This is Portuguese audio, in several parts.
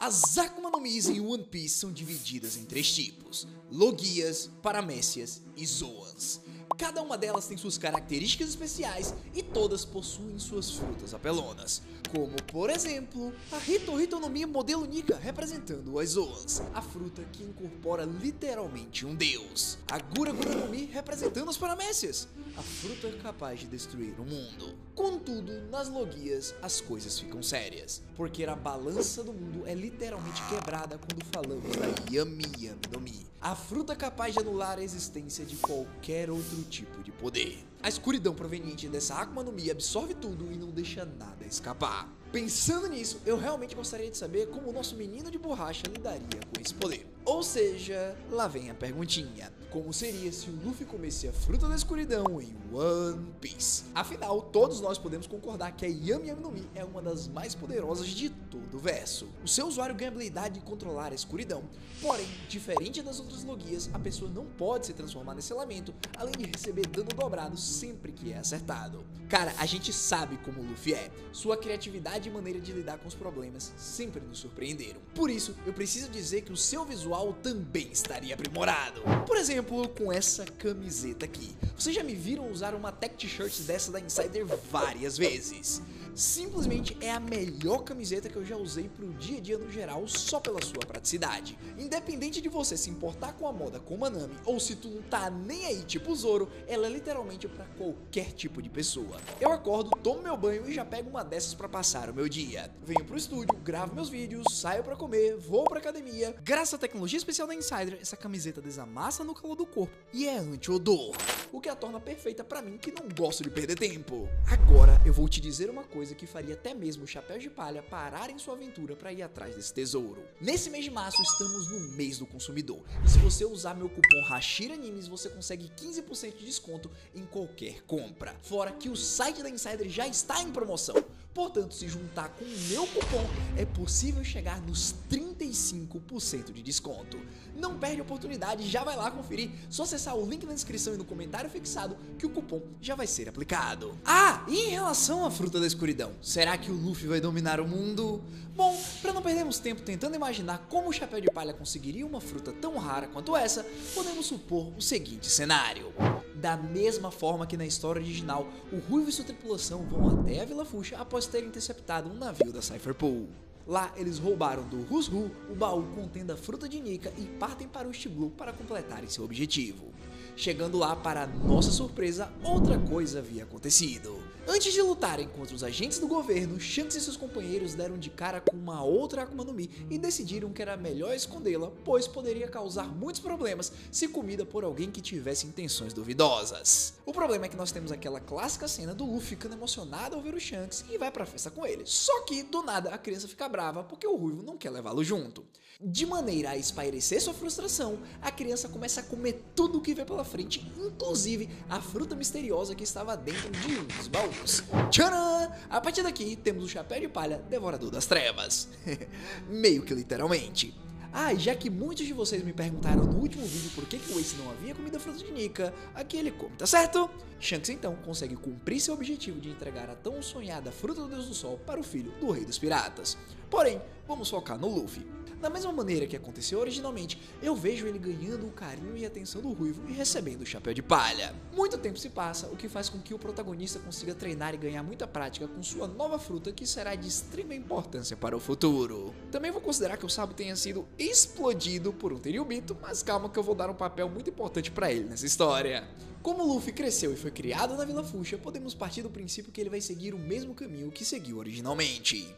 As Akuma no Mis em One Piece são divididas em três tipos: Logias, Paramécias e Zoans. Cada uma delas tem suas características especiais e todas possuem suas frutas apelonas, como por exemplo, a Hito no Mi modelo Nika representando as Zoans, a fruta que incorpora literalmente um deus, a Gura no Mi representando as Paramécias, a fruta capaz de destruir o mundo. Contudo, nas Logias as coisas ficam sérias, porque a balança do mundo é literalmente quebrada quando falamos da Yami no Mi, a fruta capaz de anular a existência de qualquer outro tipo de poder. A escuridão proveniente dessa Akuma no Mi absorve tudo e não deixa nada escapar. Pensando nisso, eu realmente gostaria de saber como o nosso menino de borracha lidaria com esse poder. Ou seja, lá vem a perguntinha: como seria se o Luffy comesse a fruta da escuridão em One Piece? Afinal, todos nós podemos concordar que a Yami no Mi é uma das mais poderosas de todo o verso. O seu usuário ganha a habilidade de controlar a escuridão, porém, diferente das outras Logias, a pessoa não pode se transformar nesse elemento, além de receber dano dobrado sempre que é acertado. Cara, a gente sabe como o Luffy é. Sua criatividade e maneira de lidar com os problemas sempre nos surpreenderam. Por isso, eu preciso dizer que o seu visual também estaria aprimorado. Por exemplo, com essa camiseta aqui. Vocês já me viram usar uma tech t-shirt dessa da Insider várias vezes. Simplesmente é a melhor camiseta que eu já usei pro dia a dia no geral, só pela sua praticidade. Independente de você se importar com a moda como a Nami, ou se tu não tá nem aí tipo Zoro, ela é literalmente pra qualquer tipo de pessoa. Eu acordo, tomo meu banho e já pego uma dessas pra passar o meu dia. Venho pro estúdio, gravo meus vídeos, saio pra comer, vou pra academia. Graças à tecnologia especial da Insider, essa camiseta desamassa no calor do corpo e é anti-odor, o que a torna perfeita pra mim que não gosto de perder tempo. Agora eu vou te dizer uma coisa que faria até mesmo o Chapéu de Palha parar em sua aventura para ir atrás desse tesouro. Nesse mês de março estamos no mês do consumidor, e se você usar meu cupom Hashira Animes você consegue 15% de desconto em qualquer compra. Fora que o site da Insider já está em promoção. Portanto, se juntar com o meu cupom, é possível chegar nos 35% de desconto. Não perde a oportunidade, já vai lá conferir. Só acessar o link na descrição e no comentário fixado que o cupom já vai ser aplicado. Ah, e em relação à fruta da escuridão, será que o Luffy vai dominar o mundo? Bom, para não perdermos tempo tentando imaginar como o Chapéu de Palha conseguiria uma fruta tão rara quanto essa, podemos supor o seguinte cenário. Da mesma forma que na história original, o Ruivo e sua tripulação vão até a Vila Fuxa após terem interceptado um navio da Cypher Pool. Lá, eles roubaram do Rusru o baú contendo a fruta de Nika e partem para o East Blue para completarem seu objetivo. Chegando lá, para nossa surpresa, outra coisa havia acontecido. Antes de lutarem contra os agentes do governo, Shanks e seus companheiros deram de cara com uma outra Akuma no Mi e decidiram que era melhor escondê-la, pois poderia causar muitos problemas se comida por alguém que tivesse intenções duvidosas. O problema é que nós temos aquela clássica cena do Luffy ficando emocionado ao ver o Shanks e vai pra festa com ele. Só que, do nada, a criança fica brava porque o Ruivo não quer levá-lo junto. De maneira a espairecer sua frustração, a criança começa a comer tudo o que vê pela frente, inclusive a fruta misteriosa que estava dentro de um dos baús. Tcharam! A partir daqui temos o Chapéu de Palha, Devorador das Trevas. Meio que literalmente. Ah, e já que muitos de vocês me perguntaram no último vídeo por que o Ace não havia comido a fruta de Nika, aqui ele come, tá certo? Shanks então consegue cumprir seu objetivo de entregar a tão sonhada fruta do Deus do Sol para o filho do Rei dos Piratas. Porém, vamos focar no Luffy. Da mesma maneira que aconteceu originalmente, eu vejo ele ganhando o carinho e atenção do Ruivo e recebendo o Chapéu de Palha. Muito tempo se passa, o que faz com que o protagonista consiga treinar e ganhar muita prática com sua nova fruta que será de extrema importância para o futuro. Também vou considerar que o Sabo tenha sido explodido por um Tenryubito, mas calma que eu vou dar um papel muito importante para ele nessa história. Como o Luffy cresceu e foi criado na Vila Fuxa, podemos partir do princípio que ele vai seguir o mesmo caminho que seguiu originalmente.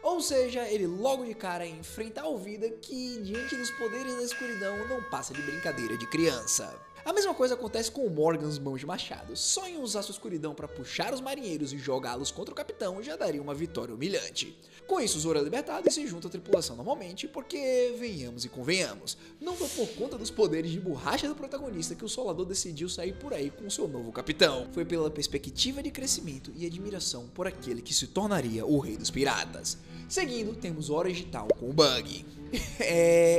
Ou seja, ele logo de cara enfrenta a vida que, diante dos poderes da escuridão, não passa de brincadeira de criança. A mesma coisa acontece com o Morgans Mãos de Machado. Só em usar sua escuridão para puxar os marinheiros e jogá-los contra o capitão já daria uma vitória humilhante. Com isso, Zoro é libertado e se junta à tripulação normalmente, porque, venhamos e convenhamos, não foi por conta dos poderes de borracha do protagonista que o Solador decidiu sair por aí com seu novo capitão. Foi pela perspectiva de crescimento e admiração por aquele que se tornaria o Rei dos Piratas. Seguindo, temos Orange Town com o Bug.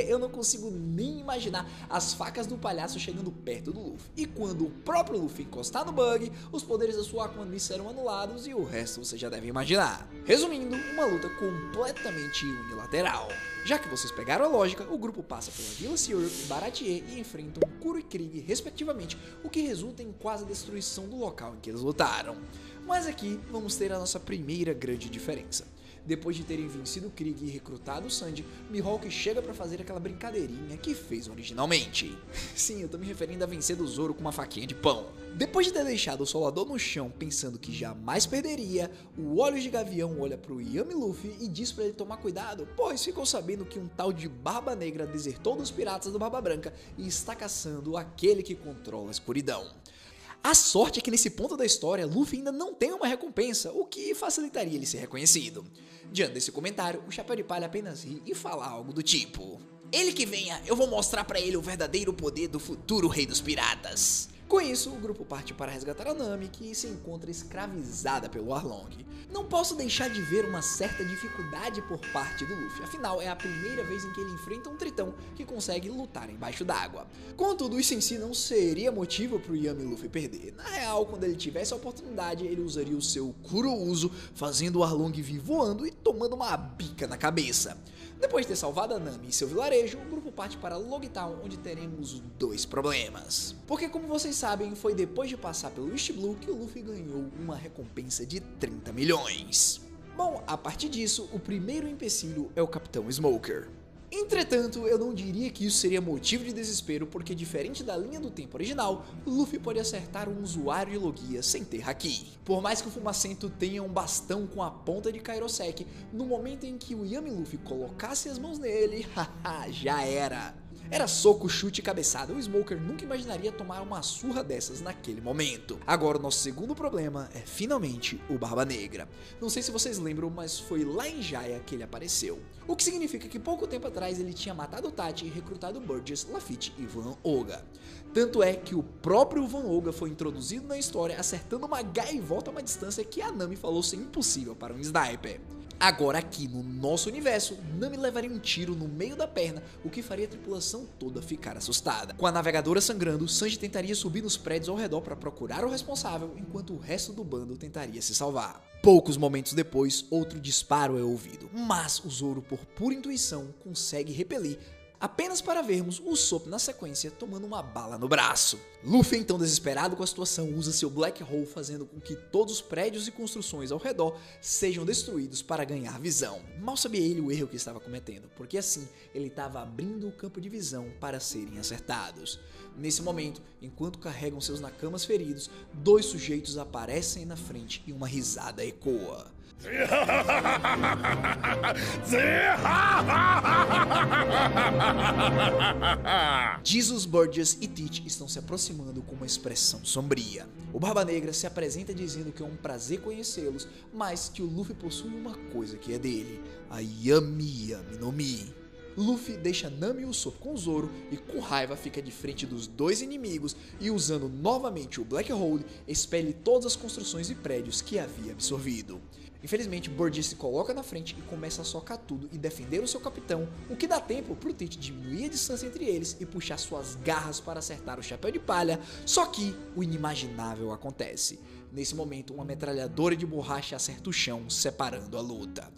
Eu não consigo nem imaginar as facas do palhaço chegando perto do Luffy. E quando o próprio Luffy encostar no Bug, os poderes da sua Akuma no Mi serão anulados e o resto você já deve imaginar. Resumindo, uma luta completamente unilateral. Já que vocês pegaram a lógica, o grupo passa pela Vila Syrup e Baratie e enfrentam Kuro e Krieg respectivamente, o que resulta em quase a destruição do local em que eles lutaram. Mas aqui vamos ter a nossa primeira grande diferença. Depois de terem vencido Krieg e recrutado o Sandy, Mihawk chega pra fazer aquela brincadeirinha que fez originalmente. Sim, eu tô me referindo a vencer do Zoro com uma faquinha de pão. Depois de ter deixado o Solador no chão pensando que jamais perderia, o Olhos de Gavião olha pro Yami Luffy e diz pra ele tomar cuidado, pois ficou sabendo que um tal de Barba Negra desertou dos piratas do Barba Branca e está caçando aquele que controla a escuridão. A sorte é que nesse ponto da história, Luffy ainda não tem uma recompensa, o que facilitaria ele ser reconhecido. Diante desse comentário, o Chapéu de Palha apenas ri e fala algo do tipo: "Ele que venha, eu vou mostrar pra ele o verdadeiro poder do futuro rei dos piratas." Com isso, o grupo parte para resgatar a Nami, que se encontra escravizada pelo Arlong. Não posso deixar de ver uma certa dificuldade por parte do Luffy, afinal é a primeira vez em que ele enfrenta um tritão que consegue lutar embaixo d'água. Contudo, isso em si não seria motivo para o Yami Luffy perder. Na real, quando ele tivesse a oportunidade, ele usaria o seu Kurouzu, fazendo o Arlong vir voando e tomando uma bica na cabeça. Depois de ter salvado a Nami e seu vilarejo, o grupo parte para Logtown, onde teremos dois problemas. Porque, como vocês sabem, foi depois de passar pelo East Blue que o Luffy ganhou uma recompensa de 30 milhões. Bom, a partir disso, o primeiro empecilho é o Capitão Smoker. Entretanto, eu não diria que isso seria motivo de desespero, porque diferente da linha do tempo original, Luffy pode acertar um usuário de Logia sem ter haki. Por mais que o Fumacento tenha um bastão com a ponta de Kairosek, no momento em que o Yami Luffy colocasse as mãos nele, haha, já era. Era soco, chute e cabeçada, o Smoker nunca imaginaria tomar uma surra dessas naquele momento. Agora o nosso segundo problema é finalmente o Barba Negra. Não sei se vocês lembram, mas foi lá em Jaya que ele apareceu. O que significa que pouco tempo atrás ele tinha matado Tati e recrutado Burgess, Lafitte e Van Oga. Tanto é que o próprio Van Oga foi introduzido na história acertando uma gaivota a uma distância que a Nami falou ser impossível para um sniper. Agora aqui no nosso universo, Nami levaria um tiro no meio da perna, o que faria a tripulação toda ficar assustada. Com a navegadora sangrando, Sanji tentaria subir nos prédios ao redor para procurar o responsável, enquanto o resto do bando tentaria se salvar. Poucos momentos depois, outro disparo é ouvido, mas o Zoro, por pura intuição, consegue repelir, apenas para vermos o Usopp na sequência tomando uma bala no braço. Luffy, então desesperado com a situação, usa seu Black Hole fazendo com que todos os prédios e construções ao redor sejam destruídos para ganhar visão. Mal sabia ele o erro que estava cometendo, porque assim ele estava abrindo o campo de visão para serem acertados. Nesse momento, enquanto carregam seus nakamas feridos, dois sujeitos aparecem na frente e uma risada ecoa. Jesus, Burgess e Teach estão se aproximando com uma expressão sombria. O Barba Negra se apresenta dizendo que é um prazer conhecê-los, mas que o Luffy possui uma coisa que é dele, a Yami Yami no Mi. Luffy deixa Nami e Usopp com o Zoro e com raiva fica de frente dos dois inimigos e, usando novamente o Black Hole, expele todas as construções e prédios que havia absorvido. Infelizmente, Burgess se coloca na frente e começa a socar tudo e defender o seu capitão, o que dá tempo pro Teach diminuir a distância entre eles e puxar suas garras para acertar o Chapéu de Palha, só que o inimaginável acontece. Nesse momento, uma metralhadora de borracha acerta o chão, separando a luta.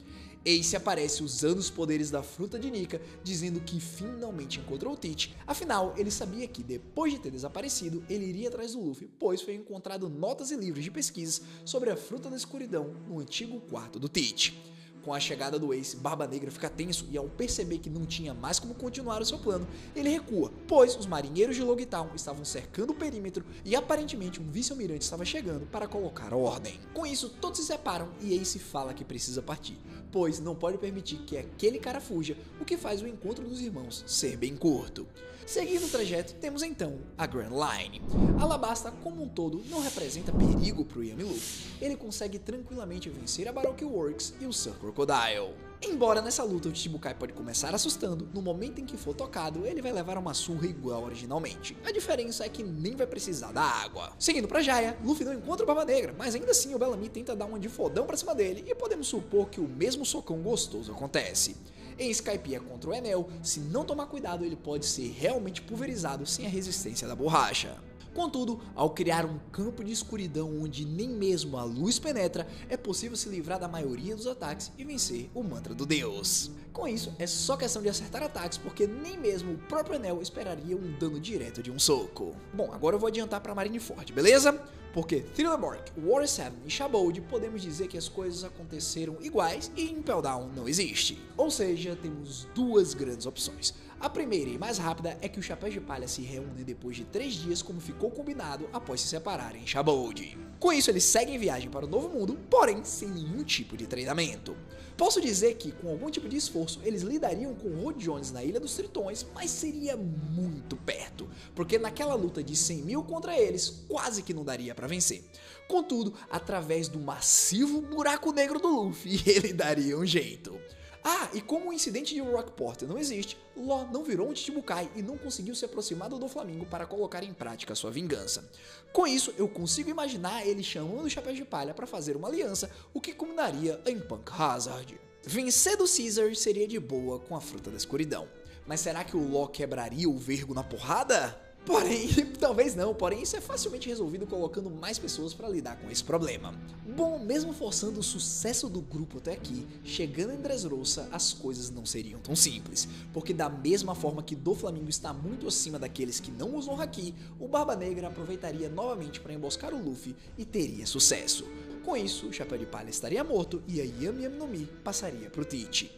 Ace aparece usando os poderes da fruta de Nika, dizendo que finalmente encontrou o Teach, afinal ele sabia que depois de ter desaparecido, ele iria atrás do Luffy, pois foi encontrado notas e livros de pesquisas sobre a fruta da escuridão no antigo quarto do Teach. Com a chegada do Ace, Barba Negra fica tenso e ao perceber que não tinha mais como continuar o seu plano, ele recua, pois os marinheiros de Logtown estavam cercando o perímetro e aparentemente um vice-almirante estava chegando para colocar ordem. Com isso, todos se separam e Ace fala que precisa partir, pois não pode permitir que aquele cara fuja, o que faz o encontro dos irmãos ser bem curto. Seguindo o trajeto, temos então a Grand Line. Alabasta, como um todo, não representa perigo para o Yami Luffy. Ele consegue tranquilamente vencer a Baroque Works e o Sun Crocodile. Embora nessa luta o Chichibukai pode começar assustando, no momento em que for tocado, ele vai levar uma surra igual originalmente. A diferença é que nem vai precisar da água. Seguindo pra Jaya, Luffy não encontra o Barba Negra, mas ainda assim o Bellamy tenta dar uma de fodão pra cima dele e podemos supor que o mesmo socão gostoso acontece. Em Skypiea contra o Enel, se não tomar cuidado ele pode ser realmente pulverizado sem a resistência da borracha. Contudo, ao criar um campo de escuridão onde nem mesmo a luz penetra, é possível se livrar da maioria dos ataques e vencer o mantra do deus. Com isso, é só questão de acertar ataques, porque nem mesmo o próprio Enel esperaria um dano direto de um soco. Bom, agora eu vou adiantar para Marineford, beleza? Porque Thriller Bark, Water 7 e Shabold podemos dizer que as coisas aconteceram iguais e Impel Down não existe. Ou seja, temos duas grandes opções. A primeira e mais rápida é que os Chapéus de Palha se reúnem depois de 3 dias como ficou combinado após se separarem em Shabold. Com isso eles seguem viagem para o Novo Mundo, porém sem nenhum tipo de treinamento. Posso dizer que com algum tipo de esforço eles lidariam com Rod Jones na Ilha dos Tritões, mas seria muito perto, porque naquela luta de 100 mil contra eles quase que não daria para vencer. Contudo, através do massivo buraco negro do Luffy, ele daria um jeito. Ah, e como o incidente de Rockport não existe, Law não virou um Chichibukai e não conseguiu se aproximar do Doflamingo para colocar em prática sua vingança. Com isso, eu consigo imaginar ele chamando o Chapéu de Palha para fazer uma aliança, o que culminaria em Punk Hazard. Vencer do Caesar seria de boa com a Fruta da Escuridão. Mas será que o Law quebraria o Vergo na porrada? Porém, talvez não, porém isso é facilmente resolvido colocando mais pessoas para lidar com esse problema. Bom, mesmo forçando o sucesso do grupo até aqui, chegando em Dressrosa as coisas não seriam tão simples, porque da mesma forma que Doflamingo está muito acima daqueles que não usam Haki, o Barba Negra aproveitaria novamente para emboscar o Luffy e teria sucesso. Com isso, o Chapéu de Palha estaria morto e a Yami Yami no Mi passaria pro Tite.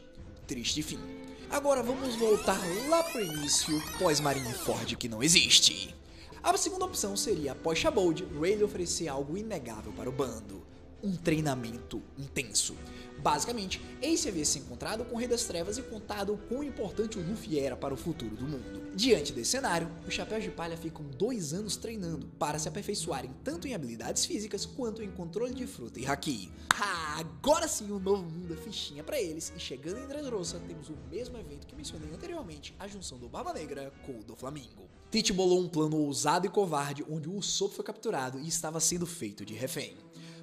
Triste fim. Agora vamos voltar lá pro início, pós-Marineford que não existe. A segunda opção seria, após Shabold, Rayleigh oferecer algo inegável para o bando: um treinamento intenso. Basicamente, Ace havia se encontrado com o Rei das Trevas e contado o quão importante o Luffy era para o futuro do mundo. Diante desse cenário, os Chapéus de Palha ficam 2 anos treinando para se aperfeiçoarem tanto em habilidades físicas quanto em controle de fruta e Haki. Agora sim o Novo Mundo é fichinha para eles, e chegando em Dressrosa temos o mesmo evento que mencionei anteriormente, a junção do Barba Negra com o Doflamingo. Tite bolou um plano ousado e covarde onde o Usopp foi capturado e estava sendo feito de refém.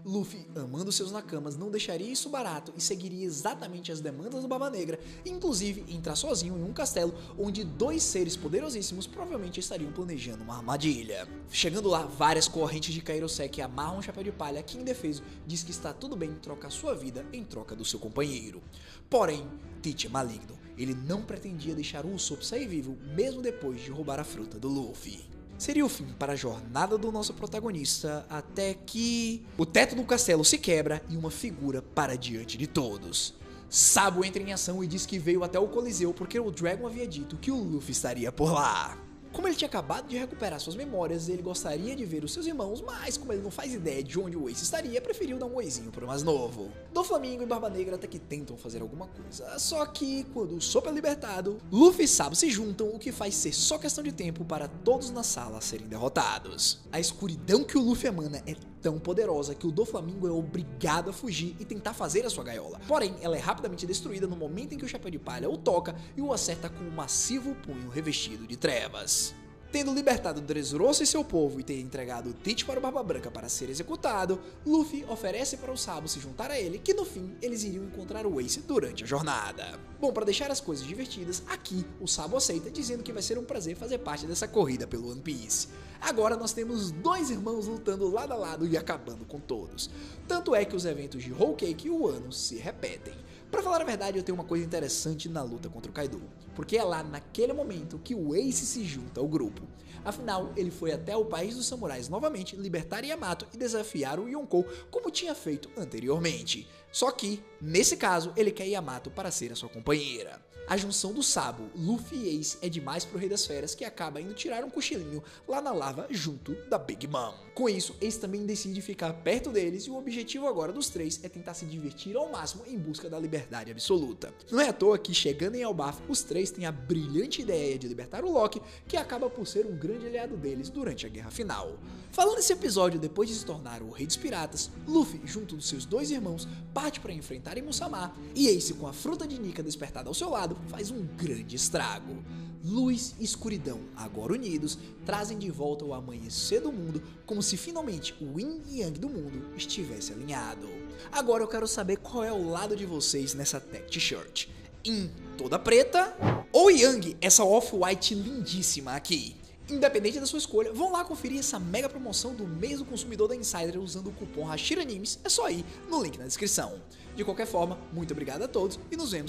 Luffy, amando seus nakamas, não deixaria isso barato e seguiria exatamente as demandas do Barba Negra, inclusive entrar sozinho em um castelo onde 2 seres poderosíssimos provavelmente estariam planejando uma armadilha. Chegando lá, várias correntes de Kairosek amarram o Chapéu de Palha, que indefeso diz que está tudo bem trocar sua vida em troca do seu companheiro. Porém, Tite é maligno, ele não pretendia deixar o Usopp sair vivo mesmo depois de roubar a fruta do Luffy. Seria o fim para a jornada do nosso protagonista, até que o teto do castelo se quebra e uma figura para diante de todos. Sabo entra em ação e diz que veio até o Coliseu porque o Dragon havia dito que o Luffy estaria por lá. Como ele tinha acabado de recuperar suas memórias, ele gostaria de ver os seus irmãos, mas como ele não faz ideia de onde o Ace estaria, preferiu dar um oizinho pro mais novo. Doflamingo e Barba Negra até que tentam fazer alguma coisa, só que quando o Usopp é libertado, Luffy e Sabo se juntam, o que faz ser só questão de tempo para todos na sala serem derrotados. A escuridão que o Luffy emana é tão poderosa que o Doflamingo é obrigado a fugir e tentar fazer a sua gaiola. Porém, ela é rapidamente destruída no momento em que o Chapéu de Palha o toca e o acerta com um massivo punho revestido de trevas. Tendo libertado Dressrosa e seu povo e ter entregado o Tite para o Barba Branca para ser executado, Luffy oferece para o Sabo se juntar a ele, que no fim eles iriam encontrar o Ace durante a jornada. Bom, para deixar as coisas divertidas, aqui o Sabo aceita, dizendo que vai ser um prazer fazer parte dessa corrida pelo One Piece. Agora nós temos 2 irmãos lutando lado a lado e acabando com todos. Tanto é que os eventos de Whole Cake e Wano se repetem. Pra falar a verdade, eu tenho uma coisa interessante na luta contra o Kaido, porque é lá naquele momento que o Ace se junta ao grupo. Afinal, ele foi até o país dos samurais novamente libertar Yamato e desafiar o Yonkou como tinha feito anteriormente. Só que, nesse caso, ele quer Yamato para ser a sua companheira. A junção do Sabo, Luffy e Ace é demais pro Rei das Feras, que acaba indo tirar um cochilinho lá na lava junto da Big Mom. Com isso, Ace também decide ficar perto deles e o objetivo agora dos três é tentar se divertir ao máximo em busca da liberdade absoluta. Não é à toa que, chegando em Elbaf, os três têm a brilhante ideia de libertar o Loki, que acaba por ser um grande aliado deles durante a guerra final. Falando nesse episódio, depois de se tornar o Rei dos Piratas, Luffy, junto dos seus dois irmãos, parte para enfrentar Musamar e Ace, com a fruta de Nika despertada ao seu lado, faz um grande estrago. Luz e escuridão, agora unidos, trazem de volta o amanhecer do mundo, como se finalmente o Yin e Yang do mundo estivesse alinhado. Agora eu quero saber qual é o lado de vocês nessa tech t-shirt. Yin toda preta ou Yang, essa off-white lindíssima aqui? Independente da sua escolha, vão lá conferir essa mega promoção do mês do consumidor da Insider usando o cupom HashiraNimes, é só ir no link na descrição. De qualquer forma, muito obrigado a todos e nos vemos